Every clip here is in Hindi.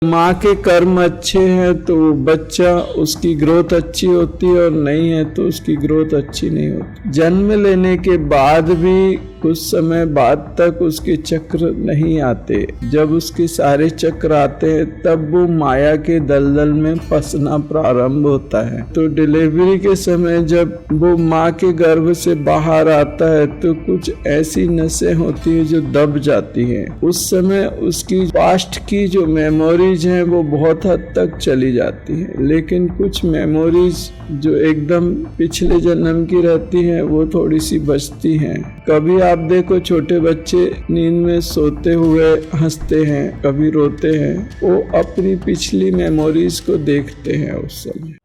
माँ के कर्म अच्छे हैं तो बच्चा उसकी ग्रोथ अच्छी होती है, और नहीं है तो उसकी ग्रोथ अच्छी नहीं होती। जन्म लेने के बाद भी कुछ समय बाद तक उसके चक्र नहीं आते। जब उसके सारे चक्र आते हैं तब वो माया के दलदल में फंसना प्रारंभ होता है। तो डिलीवरी के समय जब वो माँ के गर्भ से बाहर आता है तो कुछ ऐसी नसें होती है जो दब जाती हैं। उस समय उसकी पास्ट की जो मेमोरीज हैं वो बहुत हद तक चली जाती हैं, लेकिन कुछ मेमोरीज जो एकदम पिछले जन्म की रहती हैं वो थोड़ी सी बचती हैं। कभी आप देखो छोटे बच्चे नींद में सोते हुए हंसते हैं, कभी रोते हैं, वो अपनी पिछली मेमोरीज को देखते हैं उस समय।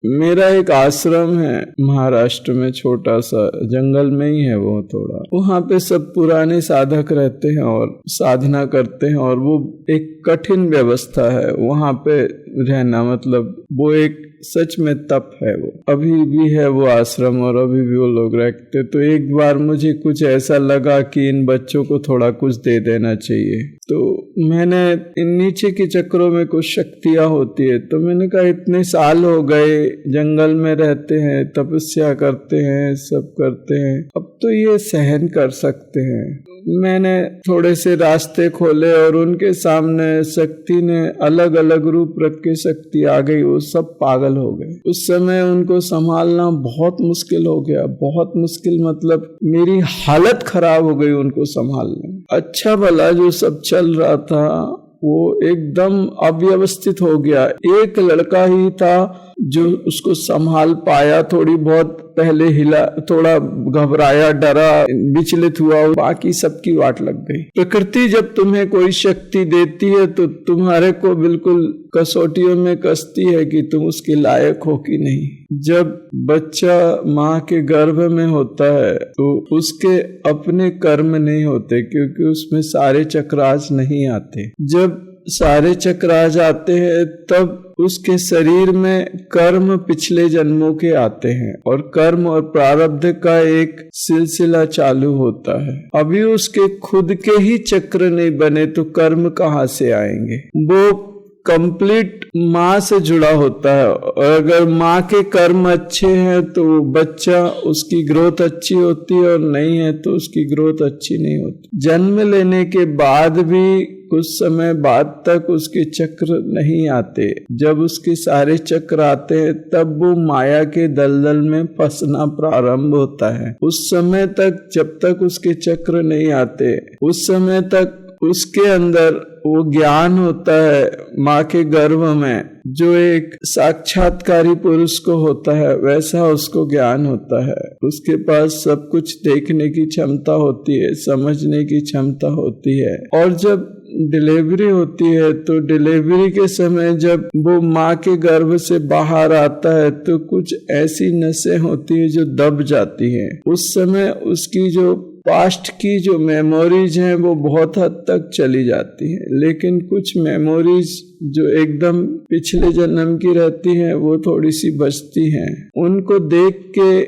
मेरा एक आश्रम है महाराष्ट्र में, छोटा सा जंगल में ही है वो थोड़ा। वहाँ पे सब पुराने साधक रहते हैं और साधना करते हैं, और वो एक कठिन व्यवस्था है वहाँ पे रहना। मतलब वो एक सच में तप है। वो अभी भी है वो आश्रम, और अभी भी वो लोग रहते। तो एक बार मुझे कुछ ऐसा लगा कि इन बच्चों को थोड़ा कुछ दे देना चाहिए। तो मैंने इन नीचे के चक्रों में कुछ शक्तियाँ होती है, तो मैंने कहा इतने साल हो गए जंगल में रहते हैं, तपस्या करते हैं, सब करते हैं, अब तो ये सहन कर सकते हैं। मैंने थोड़े से रास्ते खोले और उनके सामने शक्ति ने अलग अलग रूप रख के शक्ति आ गई। वो सब पागल हो गए। उस समय उनको संभालना बहुत मुश्किल हो गया, बहुत मुश्किल। मतलब मेरी हालत खराब हो गई उनको संभालने। अच्छा भला जो सब चल रहा था वो एकदम अव्यवस्थित हो गया। एक लड़का ही था जो उसको संभाल पाया। थोड़ी बहुत पहले हिला, थोड़ा घबराया, डरा, विचलित हुआ, बाकी सबकी वाट लग गई। प्रकृति जब तुम्हें कोई शक्ति देती है तो तुम्हारे को बिल्कुल कसौटियों में कसती है कि तुम उसके लायक हो कि नहीं। जब बच्चा माँ के गर्भ में होता है तो उसके अपने कर्म नहीं होते, क्योंकि उसमें सारे चक्राज नहीं आते। जब सारे चक्राज आते हैं तब उसके शरीर में कर्म पिछले जन्मों के आते हैं, और कर्म और प्रारब्ध का एक सिलसिला चालू होता है। अभी उसके खुद के ही चक्र नहीं बने तो कर्म कहाँ से आएंगे। वो कंप्लीट माँ से जुड़ा होता है, और अगर माँ के कर्म अच्छे हैं तो बच्चा उसकी ग्रोथ अच्छी होती है, और नहीं है तो उसकी ग्रोथ अच्छी नहीं होती। जन्म लेने के बाद भी कुछ समय बाद तक उसके चक्र नहीं आते। जब उसके सारे चक्र आते हैं तब वो माया के दलदल में फंसना प्रारंभ होता है। उस समय तक, जब तक उसके चक्र नहीं आते, उस समय तक उसके अंदर वो ज्ञान होता है माँ के गर्भ में, जो एक साक्षात्कारी पुरुष को होता है वैसा उसको ज्ञान होता है। उसके पास सब कुछ देखने की क्षमता होती है, समझने की क्षमता होती है। और जब डिलीवरी होती है तो डिलीवरी के समय जब वो माँ के गर्भ से बाहर आता है तो कुछ ऐसी नसें होती है जो दब जाती हैं। उस समय उसकी जो पास्ट की जो मेमोरीज हैं वो बहुत हद तक चली जाती हैं, लेकिन कुछ मेमोरीज जो एकदम पिछले जन्म की रहती हैं वो थोड़ी सी बचती हैं। उनको देख के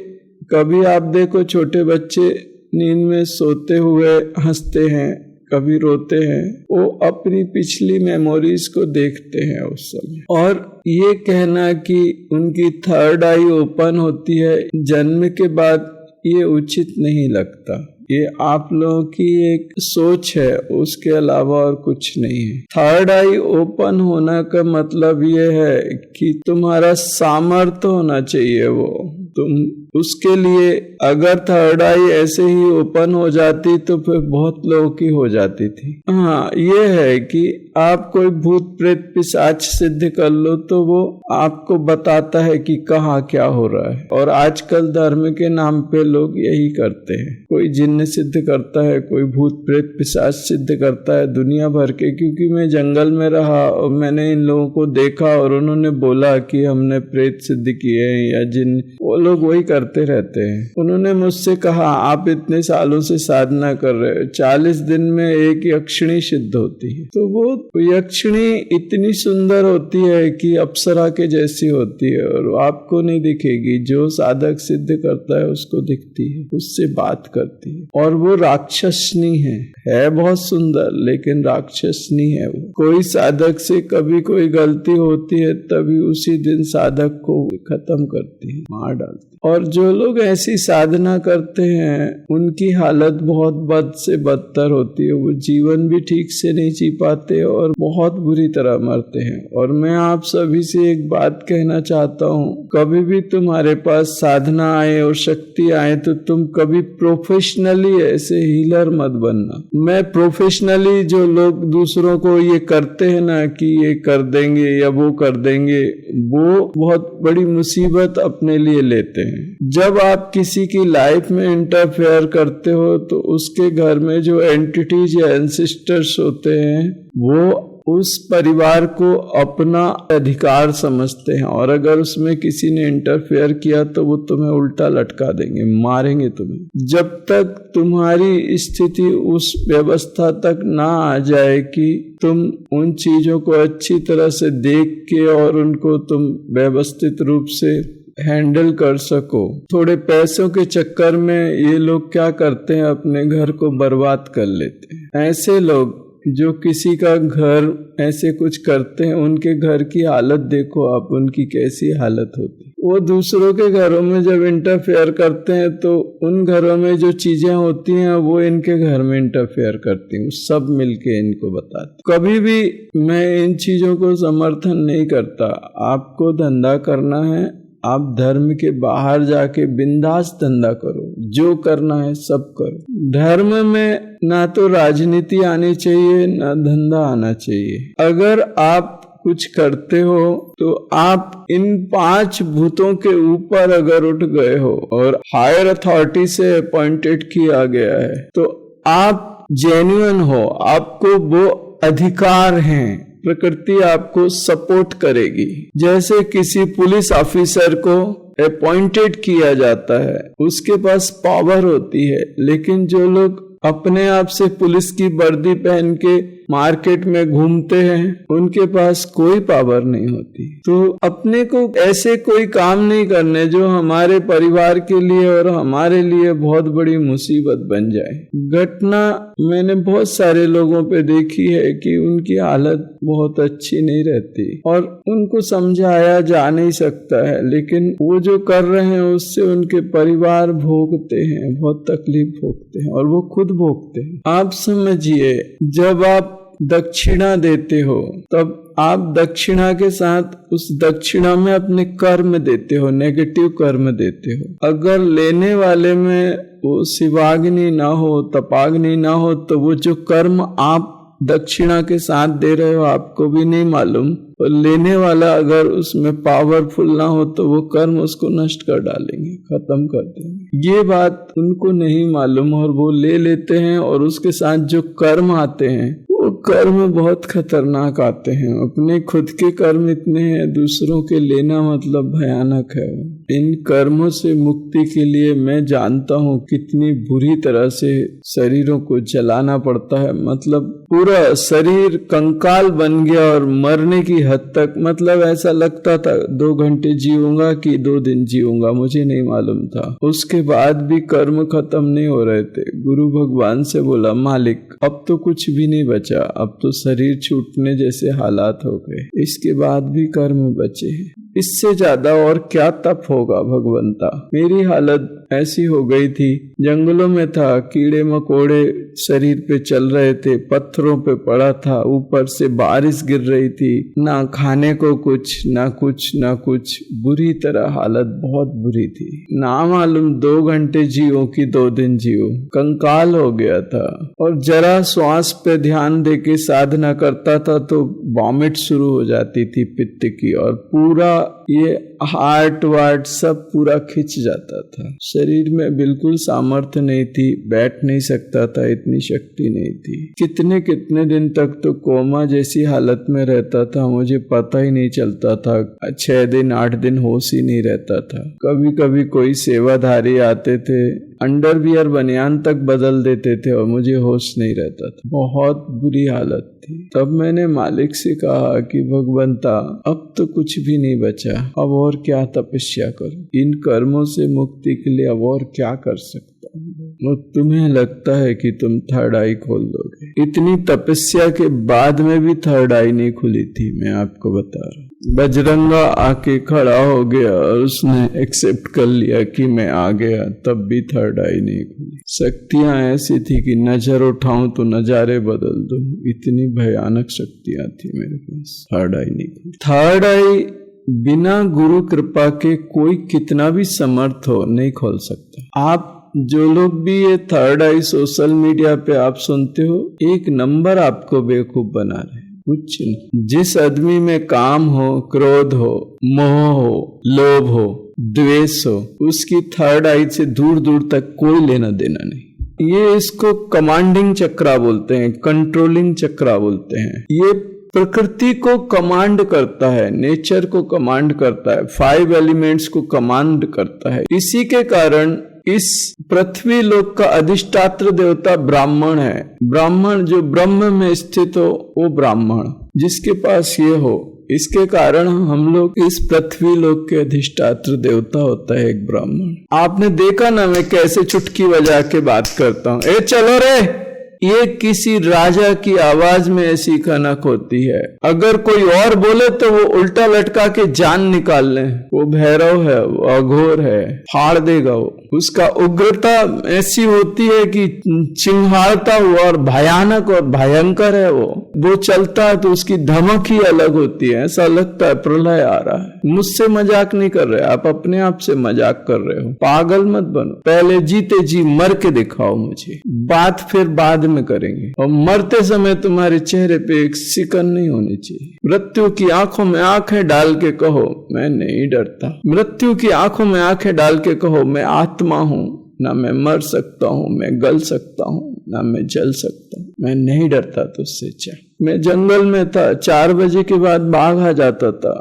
कभी आप देखो छोटे बच्चे नींद में सोते हुए हंसते हैं, कभी रोते हैं, वो अपनी पिछली मेमोरीज को देखते हैं उस समय। और ये कहना कि उनकी थर्ड आई ओपन होती है जन्म के बाद, ये उचित नहीं लगता। ये आप लोगों की एक सोच है, उसके अलावा और कुछ नहीं है। थर्ड आई ओपन होना का मतलब ये है कि तुम्हारा सामर्थ्य होना चाहिए। वो तुम उसके लिए, अगर थर्ड आई ऐसे ही ओपन हो जाती तो फिर बहुत लोगों की हो जाती थी। हाँ, ये है कि आप कोई भूत प्रेत पिशाच सिद्ध कर लो तो वो आपको बताता है कि कहाँ क्या हो रहा है। और आजकल धर्म के नाम पे लोग यही करते हैं। कोई जिन्न सिद्ध करता है, कोई भूत प्रेत पिशाच सिद्ध करता है, दुनिया भर के। क्योंकि मैं जंगल में रहा और मैंने इन लोगों को देखा और उन्होंने बोला कि हमने प्रेत सिद्ध किए हैं या जिन्न, वो लोग वही कर करते रहते हैं। उन्होंने मुझसे कहा, आप इतने सालों से साधना कर रहे हो, 40 दिन में एक यक्षिणी सिद्ध होती है। तो वो यक्षिणी इतनी सुंदर होती है कि अप्सरा के जैसी होती है और आपको नहीं दिखेगी। जो साधक सिद्ध करता है उसको दिखती है, उससे बात करती है। और वो राक्षसनी है बहुत सुंदर, लेकिन राक्षसनी है वो। कोई साधक से कभी कोई गलती होती है तभी उसी दिन साधक को खत्म करती है, मार डालती है। और जो लोग ऐसी साधना करते हैं उनकी हालत बहुत बद से बदतर होती है। वो जीवन भी ठीक से नहीं जी पाते और बहुत बुरी तरह मरते हैं। और मैं आप सभी से एक बात कहना चाहता हूँ, कभी भी तुम्हारे पास साधना आए और शक्ति आए तो तुम कभी प्रोफेशनली ऐसे हीलर मत बनना। मैं प्रोफेशनली जो लोग दूसरों को ये करते हैं ना कि ये कर देंगे या वो कर देंगे, वो बहुत बड़ी मुसीबत अपने लिए लेते हैं। जब आप किसी की लाइफ में इंटरफेयर करते हो तो उसके घर में जो एंटिटीज या एंसेस्टर्स होते हैं वो उस परिवार को अपना अधिकार समझते हैं और अगर उसमें किसी ने इंटरफेयर किया तो वो तुम्हें उल्टा लटका देंगे, मारेंगे तुम्हें। जब तक तुम्हारी स्थिति उस व्यवस्था तक ना आ जाए कि तुम उन चीजों को अच्छी तरह से देख के और उनको तुम व्यवस्थित रूप से हैंडल कर सको। थोड़े पैसों के चक्कर में ये लोग क्या करते हैं, अपने घर को बर्बाद कर लेते हैं। ऐसे लोग जो किसी का घर ऐसे कुछ करते हैं, उनके घर की हालत देखो आप, उनकी कैसी हालत होती है। वो दूसरों के घरों में जब इंटरफेयर करते हैं तो उन घरों में जो चीजें होती हैं वो इनके घर में इंटरफेयर करती हैं, सब मिलके इनको बताते। कभी भी मैं इन चीजों को समर्थन नहीं करता। आपको धंधा करना है, आप धर्म के बाहर जाके बिंदास धंधा करो, जो करना है सब करो। धर्म में ना तो राजनीति आनी चाहिए ना धंधा आना चाहिए। अगर आप कुछ करते हो तो आप इन 5 भूतों के ऊपर अगर उठ गए हो और हायर अथॉरिटी से अपॉइंटेड किया गया है तो आप जेन्युइन हो, आपको वो अधिकार हैं। प्रकृति आपको सपोर्ट करेगी। जैसे किसी पुलिस ऑफिसर को अपॉइंटेड किया जाता है, उसके पास पावर होती है, लेकिन जो लोग अपने आप से पुलिस की वर्दी पहन के मार्केट में घूमते हैं उनके पास कोई पावर नहीं होती। तो अपने को ऐसे कोई काम नहीं करने जो हमारे परिवार के लिए और हमारे लिए बहुत बड़ी मुसीबत बन जाए। घटना मैंने बहुत सारे लोगों पे देखी है कि उनकी हालत बहुत अच्छी नहीं रहती और उनको समझाया जा नहीं सकता है, लेकिन वो जो कर रहे हैं उससे उनके परिवार भोगते हैं, बहुत तकलीफ भोगते हैं और वो खुद भोगते हैं। आप समझिए, जब आप दक्षिणा देते हो तब आप दक्षिणा के साथ उस दक्षिणा में अपने कर्म देते हो, नेगेटिव कर्म देते हो। अगर लेने वाले में वो शिवाग्नि ना हो, तपाग्नि ना हो तो वो जो कर्म आप दक्षिणा के साथ दे रहे हो आपको भी नहीं मालूम, और लेने वाला अगर उसमें पावरफुल ना हो तो वो कर्म उसको नष्ट कर डालेंगे, खत्म कर देंगे। ये बात उनको नहीं मालूम और वो ले लेते हैं और उसके साथ जो कर्म आते हैं वो कर्म बहुत खतरनाक आते हैं। अपने खुद के कर्म इतने हैं, दूसरों के लेना मतलब भयानक है। इन कर्मों से मुक्ति के लिए मैं जानता हूँ कितनी बुरी तरह से शरीरों को जलाना पड़ता है। मतलब पूरा शरीर कंकाल बन गया और मरने की हद तक, मतलब ऐसा लगता था 2 घंटे जीऊंगा कि 2 दिन जीऊंगा, मुझे नहीं मालूम था। उसके बाद भी कर्म खत्म नहीं हो रहे थे। गुरु भगवान से बोला, मालिक अब तो कुछ भी नहीं बचा, अब तो शरीर छूटने जैसे हालात हो गए, इसके बाद भी कर्म बचे हैं, इससे ज्यादा और क्या तप होगा भगवंता। मेरी हालत ऐसी हो गई थी, जंगलों में था, कीड़े मकोड़े शरीर पे चल रहे थे, पत्थरों पे पड़ा था, ऊपर से बारिश गिर रही थी, ना खाने को कुछ ना कुछ, बुरी तरह हालत बहुत बुरी थी। ना मालूम 2 घंटे जियो कि 2 दिन जियो, कंकाल हो गया था। और जरा श्वास पे ध्यान दे के साधना करता था तो वॉमिट शुरू हो जाती थी पित्त की, और पूरा ये हार्ट वार्ट सब पूरा खिंच जाता था, शरीर में बिल्कुल सामर्थ्य नहीं थी, बैठ नहीं सकता था, इतनी शक्ति नहीं थी। कितने कितने दिन तक तो कोमा जैसी हालत में रहता था, मुझे पता ही नहीं चलता था। 6 दिन 8 दिन होश ही नहीं रहता था। कभी कभी कोई सेवाधारी आते थे, अंडरवियर बनियान तक बदल देते थे और मुझे होश नहीं रहता था। बहुत बुरी हालत थी। तब मैंने मालिक से कहा कि भगवंता, अब तो कुछ भी नहीं बचा, अब और क्या तपस्या करूं? इन कर्मों से मुक्ति के लिए अब और क्या कर सकता हूं? तुम्हें लगता है कि तुम थर्ड आई खोल दोगे? इतनी तपस्या के बाद में भी थर्ड आई नहीं खुली थी, मैं आपको बता रहा हूँ। बजरंगा आके खड़ा हो गया और उसने एक्सेप्ट कर लिया कि मैं आ गया, तब भी थर्ड आई नहीं खुली। शक्तियां ऐसी थी कि नजर उठाऊं तो नजारे बदल दूं, इतनी भयानक शक्तियां थी मेरे पास। थर्ड आई नहीं खुली। थर्ड आई बिना गुरु कृपा के कोई कितना भी समर्थ हो नहीं खोल सकता। आप जो लोग भी ये थर्ड आई सोशल मीडिया पे आप सुनते हो, एक नंबर आपको बेवकूफ बना रहे। कुछ नहीं। जिस आदमी में काम हो, क्रोध हो, मोह हो, लोभ हो, द्वेष हो, उसकी थर्ड आई से दूर दूर तक कोई लेना देना नहीं। ये इसको कमांडिंग चक्रा बोलते हैं, कंट्रोलिंग चक्रा बोलते हैं। ये प्रकृति को कमांड करता है, नेचर को कमांड करता है, 5 एलिमेंट्स को कमांड करता है। इसी के कारण इस पृथ्वी लोक का अधिष्ठात्र देवता ब्राह्मण है। ब्राह्मण जो ब्रह्म में स्थित हो वो ब्राह्मण, जिसके पास ये हो, इसके कारण हम लोग इस पृथ्वी लोक के अधिष्ठात्र देवता होता है एक ब्राह्मण। आपने देखा ना मैं कैसे चुटकी बजा के बात करता हूँ, ए चलो रे, ये किसी राजा की आवाज में ऐसी कनक होती है। अगर कोई और बोले तो वो उल्टा लटका के जान निकाल ले। वो भैरव है, वो अघोर है, फाड़ देगा वो। उसका उग्रता ऐसी होती है कि चिंगारता हुआ और भयानक और भयंकर है वो चलता है तो उसकी धमक ही अलग होती है। ऐसा लगता है प्रलय आ रहा है। मुझसे मजाक नहीं कर रहे, आप अपने आप से मजाक कर रहे हो। पागल मत बनो, पहले जीते जी मर के दिखाओ मुझे, बात फिर बाद में करेंगे। और मरते समय तुम्हारे चेहरे पे एक सिकन नहीं होनी चाहिए। मृत्यु की आंखों में आंखें डाल के कहो मैं नहीं डरता। मृत्यु की आंखों में आंखें डाल के कहो मैं आत्मा हूं, ना मैं मर सकता हूं, मैं गल सकता हूं, ना मैं जल सकता हूं, मैं नहीं डरता तुझसे। चाह मैं जंगल में था, 4 बजे के बाद बाघ आ जाता था।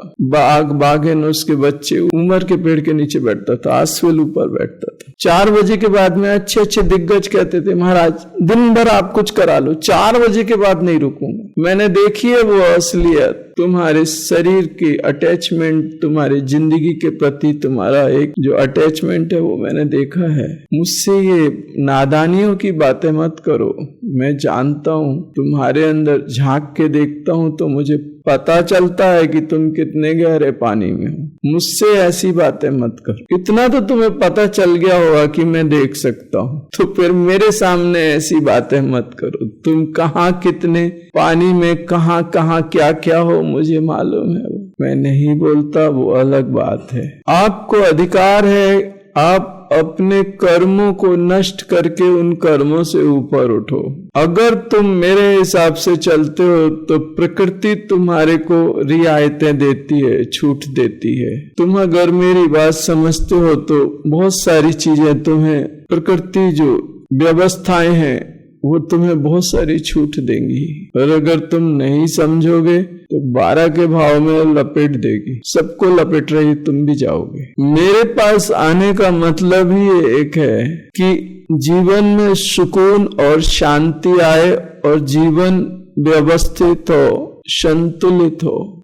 बाघिन उसके बच्चे उमर के पेड़ के नीचे बैठता था, आसवेल ऊपर बैठता था। 4 बजे के बाद में अच्छे अच्छे दिग्गज कहते थे महाराज दिन भर आप कुछ करा लो, 4 बजे के बाद नहीं रुकूंगा। मैंने देखी है वो असलियत, तुम्हारे शरीर की अटैचमेंट, तुम्हारी जिंदगी के प्रति तुम्हारा एक जो अटैचमेंट है वो मैंने देखा है। मुझसे ये नादानियों की बातें मत करो। मैं जानता हूं, तुम्हारे अंदर झांक के देखता हूं तो मुझे पता चलता है कि तुम कितने गहरे पानी में हो। मुझसे ऐसी बातें मत करो। इतना तो तुम्हें पता चल गया होगा कि मैं देख सकता हूं, तो फिर मेरे सामने ऐसी बातें मत करो। तुम कहाँ कितने पानी में कहाँ कहाँ क्या क्या हो मुझे मालूम है। मैं नहीं बोलता, वो अलग बात है। आपको अधिकार है, आप अपने कर्मों को नष्ट करके उन कर्मों से ऊपर उठो। अगर तुम मेरे हिसाब से चलते हो तो प्रकृति तुम्हारे को रियायतें देती है, छूट देती है। तुम अगर मेरी बात समझते हो तो बहुत सारी चीजें तुम्हें, प्रकृति जो व्यवस्थाएं हैं वो तुम्हें बहुत सारी छूट देंगी। और अगर तुम नहीं समझोगे तो 12 के भाव में लपेट देगी, सबको लपेट रही, तुम भी जाओगे। मेरे पास आने का मतलब ही एक है कि जीवन में सुकून और शांति आए और जीवन व्यवस्थित हो, संतुलित हो।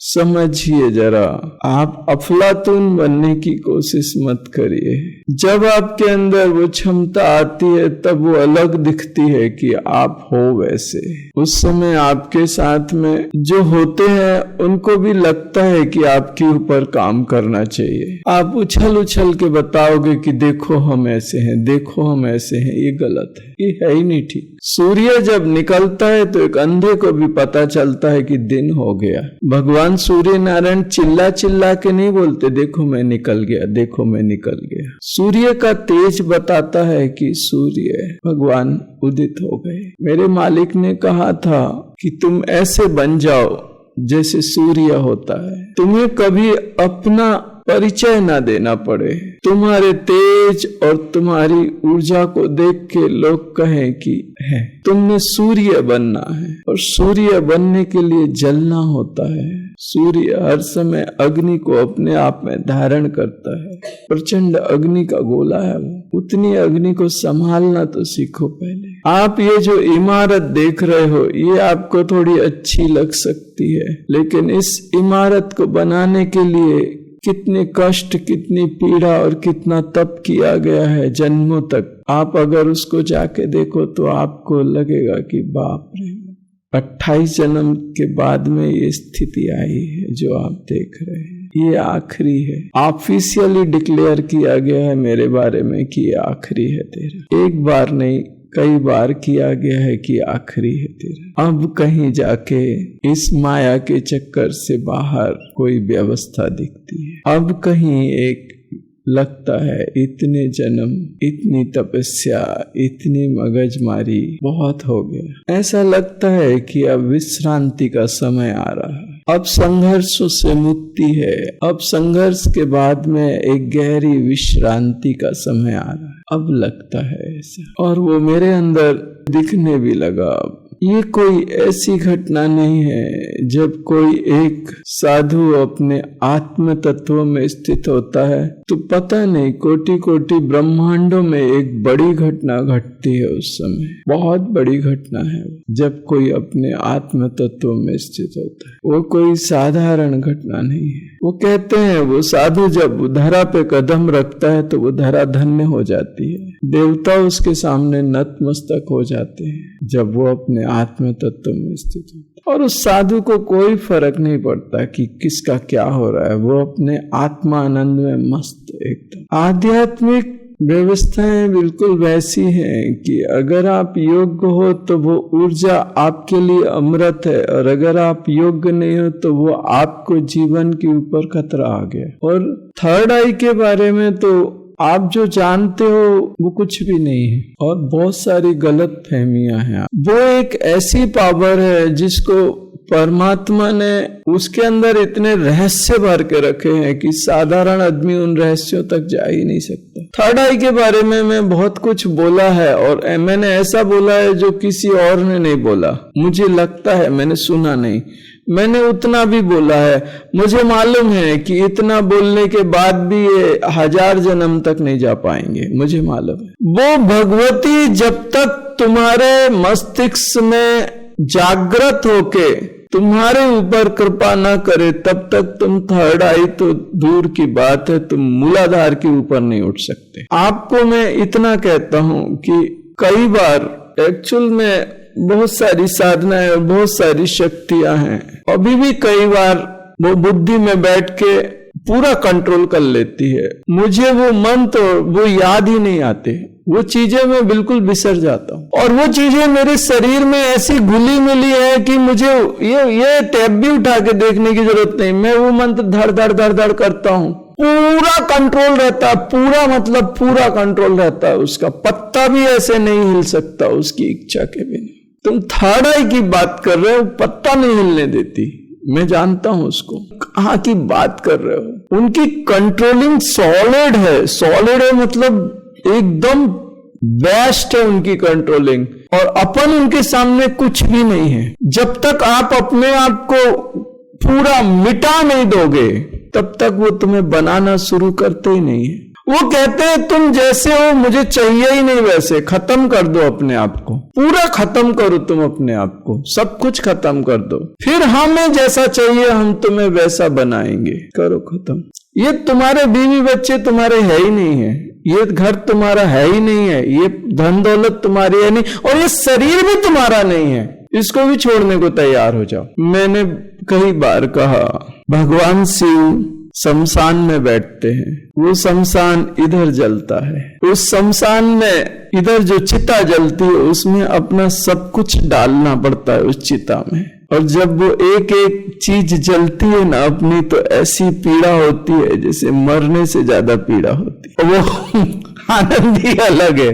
समझिए जरा, आप अफलातून बनने की कोशिश मत करिए। जब आपके अंदर वो क्षमता आती है तब वो अलग दिखती है कि आप हो वैसे। उस समय आपके साथ में जो होते हैं उनको भी लगता है कि आपके ऊपर काम करना चाहिए। आप उछल उछल के बताओगे कि देखो हम ऐसे हैं, देखो हम ऐसे हैं, ये गलत है, ये है ही नहीं ठीक। सूर्य जब निकलता है तो एक अंधे को भी पता चलता है कि दिन हो गया। भगवान सूर्य नारायण चिल्ला चिल्ला के नहीं बोलते देखो मैं निकल गया, देखो मैं निकल गया। सूर्य का तेज बताता है कि सूर्य भगवान उदित हो गए। मेरे मालिक ने कहा था कि तुम ऐसे बन जाओ जैसे सूर्य होता है। तुम्हें कभी अपना परिचय ना देना पड़े, तुम्हारे तेज और तुम्हारी ऊर्जा को देख के लोग कहें कि है। तुमने सूर्य बनना है और सूर्य बनने के लिए जलना होता है। सूर्य हर समय अग्नि को अपने आप में धारण करता है, प्रचंड अग्नि का गोला है वो। उतनी अग्नि को संभालना तो सीखो पहले। आप ये जो इमारत देख रहे हो ये आपको थोड़ी अच्छी लग सकती है, लेकिन इस इमारत को बनाने के लिए कितने कष्ट, कितनी पीड़ा और कितना तप किया गया है जन्मों तक। आप अगर उसको जाके देखो तो आपको लगेगा कि बाप रे, 28 जन्म के बाद में ये स्थिति आई है जो आप देख रहे हैं। ये आखिरी है। ऑफिशियली डिक्लेयर किया गया है मेरे बारे में कि ये आखिरी है तेरा। एक बार नहीं, कई बार किया गया है कि आखिरी है तेरा। अब कहीं जाके इस माया के चक्कर से बाहर कोई व्यवस्था दिखती है। अब कहीं एक लगता है इतने जन्म, इतनी तपस्या, इतनी मगजमारी बहुत हो गया। ऐसा लगता है कि अब विश्रांति का समय आ रहा है। अब संघर्षों से मुक्ति है। अब संघर्ष के बाद में एक गहरी विश्रांति का समय आ रहा है। अब लगता है ऐसा, और वो मेरे अंदर दिखने भी लगा। अब ये कोई ऐसी घटना नहीं है जब कोई एक साधु अपने आत्म तत्व में स्थित होता है तो पता नहीं कोटि कोटि ब्रह्मांडों में एक बड़ी घटना घटती है। उस समय बहुत बड़ी घटना है जब कोई अपने आत्म तत्व में स्थित होता है। वो कोई साधारण घटना नहीं है। वो कहते हैं वो साधु जब धरा पे कदम रखता है तो वो धरा धन्य हो जाती है। देवता उसके सामने नतमस्तक हो जाते हैं जब वो अपने आत्म तत्व में स्थित होता है। और उस साधु को कोई फर्क नहीं पड़ता कि किसका क्या हो रहा है। वो अपने आत्मा आनंद में मस्त एकदम। आध्यात्मिक व्यवस्थाएं बिल्कुल वैसी हैं कि अगर आप योग्य हो तो वो ऊर्जा आपके लिए अमृत है, और अगर आप योग्य नहीं हो तो वो आपको जीवन के ऊपर खतरा आ गया। और थर्ड आई के बारे में तो आप जो जानते हो वो कुछ भी नहीं है, और बहुत सारी गलत फहमियां हैं। वो एक ऐसी पावर है जिसको परमात्मा ने उसके अंदर इतने रहस्य भर के रखे हैं कि साधारण आदमी उन रहस्यों तक जा ही नहीं सकता। थर्ड आई के बारे में मैं बहुत कुछ बोला है, और मैंने ऐसा बोला है जो किसी और ने नहीं बोला। मुझे लगता है, मैंने सुना नहीं, मैंने उतना भी बोला है। मुझे मालूम है कि इतना बोलने के बाद भी ये 1000 जन्म तक नहीं जा पाएंगे। मुझे मालूम है वो भगवती जब तक तुम्हारे मस्तिष्क में जागृत होके तुम्हारे ऊपर कृपा ना करे तब तक तुम थर्ड आई तो दूर की बात है, तुम मूलाधार के ऊपर नहीं उठ सकते। आपको मैं इतना कहता हूं कि कई बार एक्चुअल में बहुत सारी साधनाएं और बहुत सारी शक्तियां हैं, अभी भी कई बार वो बुद्धि में बैठ के पूरा कंट्रोल कर लेती है। मुझे वो मंत्र वो याद ही नहीं आते, वो चीजें मैं बिल्कुल बिसर जाता हूँ, और वो चीजें मेरे शरीर में ऐसी घुली मिली है कि मुझे ये टैब भी उठा के देखने की जरूरत नहीं। मैं वो मंत्र धड़ धड़ धड़ धड़ करता हूँ, पूरा कंट्रोल रहता है, पूरा मतलब पूरा कंट्रोल रहता है। उसका पत्ता भी ऐसे नहीं हिल सकता उसकी इच्छा के बिना। तुम थर्ड आई की बात कर रहे हो, पत्ता नहीं हिलने देती, मैं जानता हूं उसको। कहाँ की बात कर रहे हो? उनकी कंट्रोलिंग सॉलिड है। सॉलिड है मतलब एकदम बेस्ट है उनकी कंट्रोलिंग, और अपन उनके सामने कुछ भी नहीं है। जब तक आप अपने आप को पूरा मिटा नहीं दोगे तब तक वो तुम्हें बनाना शुरू करते ही नहीं है। वो कहते हैं तुम जैसे हो मुझे चाहिए ही नहीं वैसे, खत्म कर दो अपने आप को, पूरा खत्म करो तुम अपने आप को, सब कुछ खत्म कर दो, फिर हमें जैसा चाहिए हम तुम्हें वैसा बनाएंगे। करो खत्म। ये तुम्हारे बीवी बच्चे तुम्हारे है ही नहीं है, ये घर तुम्हारा है ही नहीं है, ये धन दौलत तुम्हारी है नहीं, और ये शरीर भी तुम्हारा नहीं है। इसको भी छोड़ने को तैयार हो जाओ। मैंने कई बार कहा भगवान शिव शमशान में बैठते हैं, वो शमशान इधर जलता है, उस शमशान में इधर जो चिता जलती है उसमें अपना सब कुछ डालना पड़ता है उस चिता में, और जब वो एक एक चीज जलती है ना अपनी, तो ऐसी पीड़ा होती है जैसे मरने से ज्यादा पीड़ा होती है। वो आनंद ही अलग है।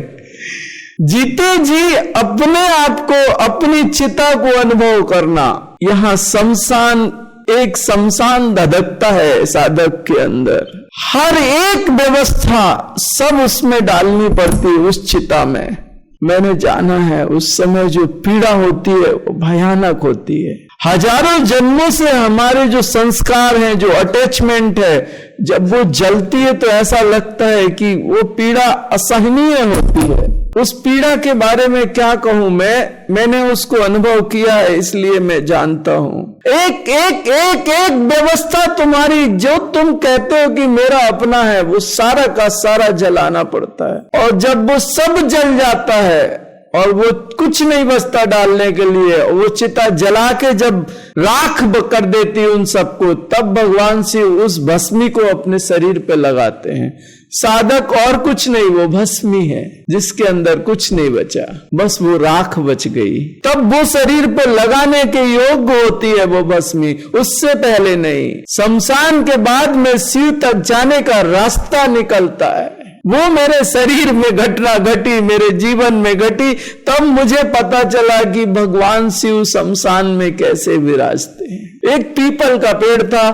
जीते जी अपने आप को, अपनी चिता को अनुभव करना। यहाँ शमशान एक शमशान धधकता है साधक के अंदर। हर एक व्यवस्था सब उसमें डालनी पड़ती है उस चिता में। मैंने जाना है उस समय जो पीड़ा होती है वो भयानक होती है। हजारों जन्मों से हमारे जो संस्कार हैं, जो अटैचमेंट है, जब वो जलती है तो ऐसा लगता है कि वो पीड़ा असहनीय होती है। उस पीड़ा के बारे में क्या कहूं मैंने उसको अनुभव किया है, इसलिए मैं जानता हूं। एक एक एक एक व्यवस्था तुम्हारी जो तुम कहते हो कि मेरा अपना है, वो सारा का सारा जलाना पड़ता है। और जब वो सब जल जाता है और वो कुछ नहीं बचता डालने के लिए, वो चिता जला के जब राख कर देती उन सबको, तब भगवान शिव उस भस्मी को अपने शरीर पे लगाते हैं। साधक और कुछ नहीं, वो भस्मी है जिसके अंदर कुछ नहीं बचा, बस वो राख बच गई। तब वो शरीर पे लगाने के योग्य होती है वो भस्मी, उससे पहले नहीं। शमशान के बाद में शिव तक जाने का रास्ता निकलता है। वो मेरे शरीर में घटना घटी, मेरे जीवन में घटी, तब मुझे पता चला कि भगवान शिव शमशान में कैसे विराजते हैं। एक पीपल का पेड़ था,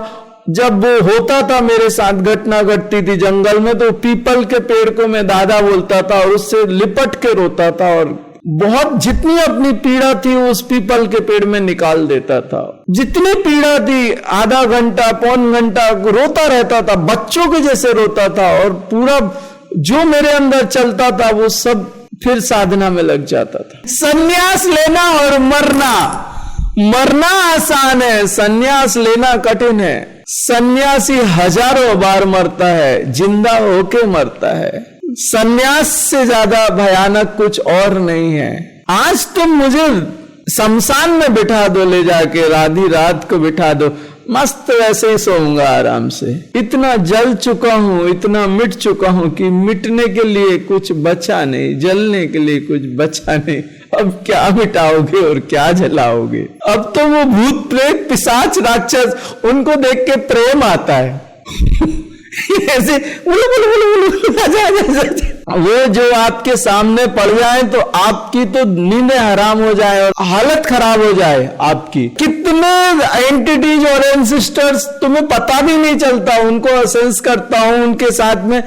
जब वो होता था मेरे साथ घटना घटती थी जंगल में, तो पीपल के पेड़ को मैं दादा बोलता था और उससे लिपट के रोता था और बहुत जितनी अपनी पीड़ा थी उस पीपल के पेड़ में निकाल देता था। जितनी पीड़ा थी आधा घंटा पौन घंटा रोता रहता था, बच्चों के जैसे रोता था, और पूरा जो मेरे अंदर चलता था वो सब फिर साधना में लग जाता था। संन्यास लेना और मरना आसान है, संन्यास लेना कठिन है। सन्यासी हजारों बार मरता है, जिंदा होके मरता है। सन्यास से ज्यादा भयानक कुछ और नहीं है। आज तुम मुझे शमशान में बिठा दो, ले जाके आधी रात को बिठा दो, मस्त वैसे ही सोऊंगा आराम से। इतना जल चुका हूं, इतना मिट चुका हूं कि मिटने के लिए कुछ बचा नहीं, जलने के लिए कुछ बचा नहीं। अब क्या मिटाओगे और क्या जलाओगे? अब तो वो भूत प्रेत पिशाच राक्षस, उनको देख के प्रेम आता है। ऐसे वो जो आपके सामने पड़ जाए तो आपकी तो नींदें हराम हो जाए और हालत खराब हो जाए आपकी। कितने एंटिटीज और एंसिस्टर्स तुम्हें पता भी नहीं चलता, उनको सेंस करता हूं, उनके साथ में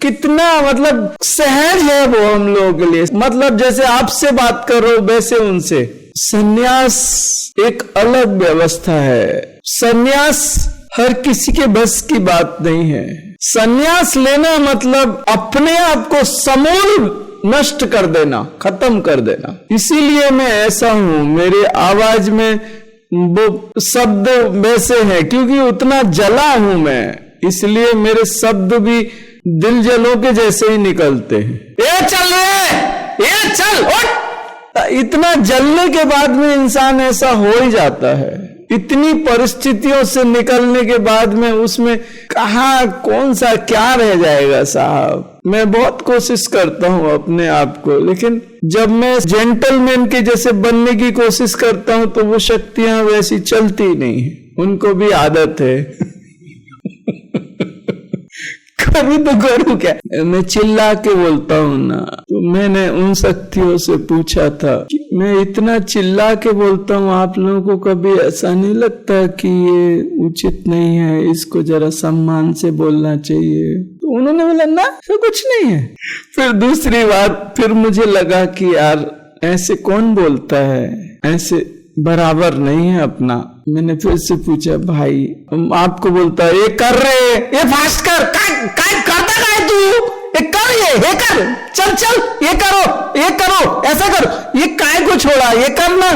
कितना मतलब सहज है वो हम लोगों के लिए। मतलब जैसे आपसे बात कर रहे हो वैसे उनसे। सन्यास एक अलग व्यवस्था है। सन्यास हर किसी के बस की बात नहीं है। सन्यास लेना मतलब अपने आप को समूल नष्ट कर देना, खत्म कर देना। इसीलिए मैं ऐसा हूं, मेरे आवाज में वो शब्द वैसे हैं क्योंकि उतना जला हूं मैं, इसलिए मेरे शब्द भी दिल जलों के जैसे ही निकलते हैं। ये चल रे, ये चल उठ। इतना जलने के बाद में इंसान ऐसा हो ही जाता है। इतनी परिस्थितियों से निकलने के बाद में उसमें कहाँ कौन सा क्या रह जाएगा साहब। मैं बहुत कोशिश करता हूँ अपने आप को, लेकिन जब मैं जेंटलमैन के जैसे बनने की कोशिश करता हूँ तो वो शक्तियां वैसी चलती नहीं है, उनको भी आदत है। कभी तो करूं क्या, मैं चिल्ला के बोलता हूं ना। तो मैंने उन शक्तियों से पूछा था कि मैं इतना चिल्ला के बोलता हूं, आप लोगों को कभी ऐसा नहीं लगता कि ये उचित नहीं है, इसको जरा सम्मान से बोलना चाहिए? तो उन्होंने बोला ना, तो कुछ नहीं है। फिर दूसरी बार फिर मुझे लगा कि यार ऐसे कौन बोलता है, ऐसे बराबर नहीं है अपना। मैंने फिर से पूछा, भाई आपको बोलता है ये कर रहे, ये फास्ट कर, काय करता है तू, ये कर, ये कर, चल चल, ये करो, ऐसा करो, ये काय को छोड़ा, ये करना।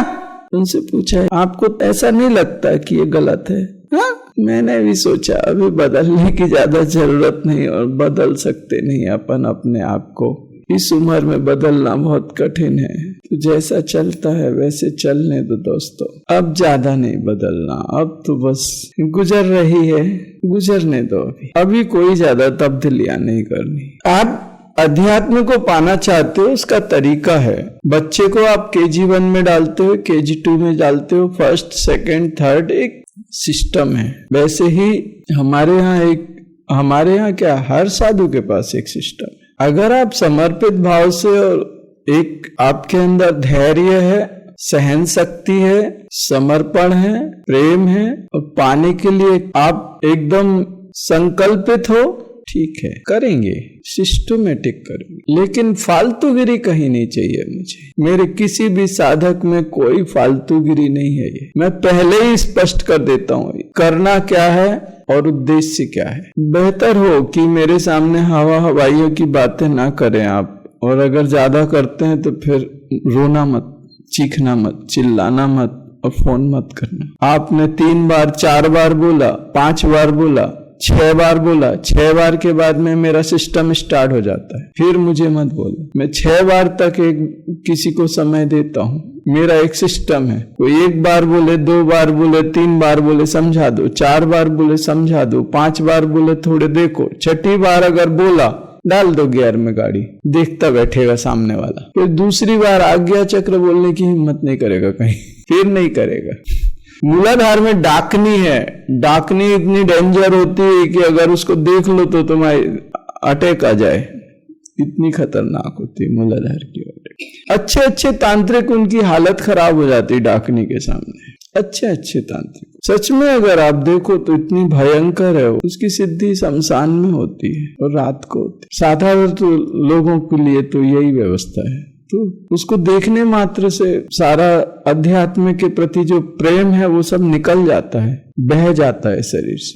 उनसे पूछा आपको ऐसा नहीं लगता कि ये गलत है? हाँ, मैंने भी सोचा अभी बदलने की ज्यादा जरूरत नहीं और बदल सकते नहीं अपन अपने आप को। इस उम्र में बदलना बहुत कठिन है, तो जैसा चलता है वैसे चलने दो दोस्तों। अब ज्यादा नहीं बदलना, अब तो बस गुजर रही है, गुजरने दो। अभी कोई ज्यादा तब्दीलियां नहीं करनी। आप अध्यात्म को पाना चाहते हो, उसका तरीका है। बच्चे को आप KG1 में डालते हो, KG2 में डालते हो, फर्स्ट सेकंड थर्ड एक सिस्टम है। वैसे ही हमारे यहाँ क्या, हर साधु के पास एक सिस्टम है। अगर आप समर्पित भाव से और एक आपके अंदर धैर्य है सहन शक्ति है, समर्पण है, प्रेम है, और पाने के लिए आप एकदम संकल्पित हो, ठीक है, करेंगे, सिस्टमेटिक करेंगे, लेकिन फालतूगिरी कहीं नहीं चाहिए मुझे। मेरे किसी भी साधक में कोई फालतूगिरी नहीं है। ये मैं पहले ही स्पष्ट कर देता हूँ, करना क्या है और उद्देश्य क्या है। बेहतर हो कि मेरे सामने हवाइयों की बातें ना करें आप, और अगर ज्यादा करते हैं तो फिर रोना मत, चीखना मत, चिल्लाना मत और फोन मत करना। आपने 3 बार 4 बार बोला, 5 बार बोला, 6 बार बोला, 6 बार के बाद में मेरा सिस्टम स्टार्ट हो जाता है, फिर मुझे मत बोलो। मैं 6 बार तक किसी को समय देता हूँ, मेरा एक सिस्टम है। कोई 1 बार बोले, 2 बार बोले, 3 बार बोले समझा दो, 4 बार बोले समझा दो, 5 बार बोले थोड़े देखो, 6ठी बार अगर बोला डाल दो गियर में गाड़ी, देखता बैठेगा सामने वाला। फिर दूसरी बार आज्ञा चक्र बोलने की हिम्मत नहीं करेगा, कहीं फिर नहीं करेगा। मूलाधार में डाकनी है, डाकनी इतनी डेंजर होती है कि अगर उसको देख लो तो तुम्हारी अटैक आ जाए, इतनी खतरनाक होती है मूलाधार की ओर। अच्छे अच्छे तांत्रिक, उनकी हालत खराब हो जाती है डाकनी के सामने। अच्छे अच्छे तांत्रिक सच में अगर आप देखो तो इतनी भयंकर है, उसकी सिद्धि शमशान में होती है और रात को होती है। साधारण तो लोगों के लिए तो यही व्यवस्था है, तो उसको देखने मात्र से सारा अध्यात्म के प्रति जो प्रेम है वो सब निकल जाता है, बह जाता है शरीर से।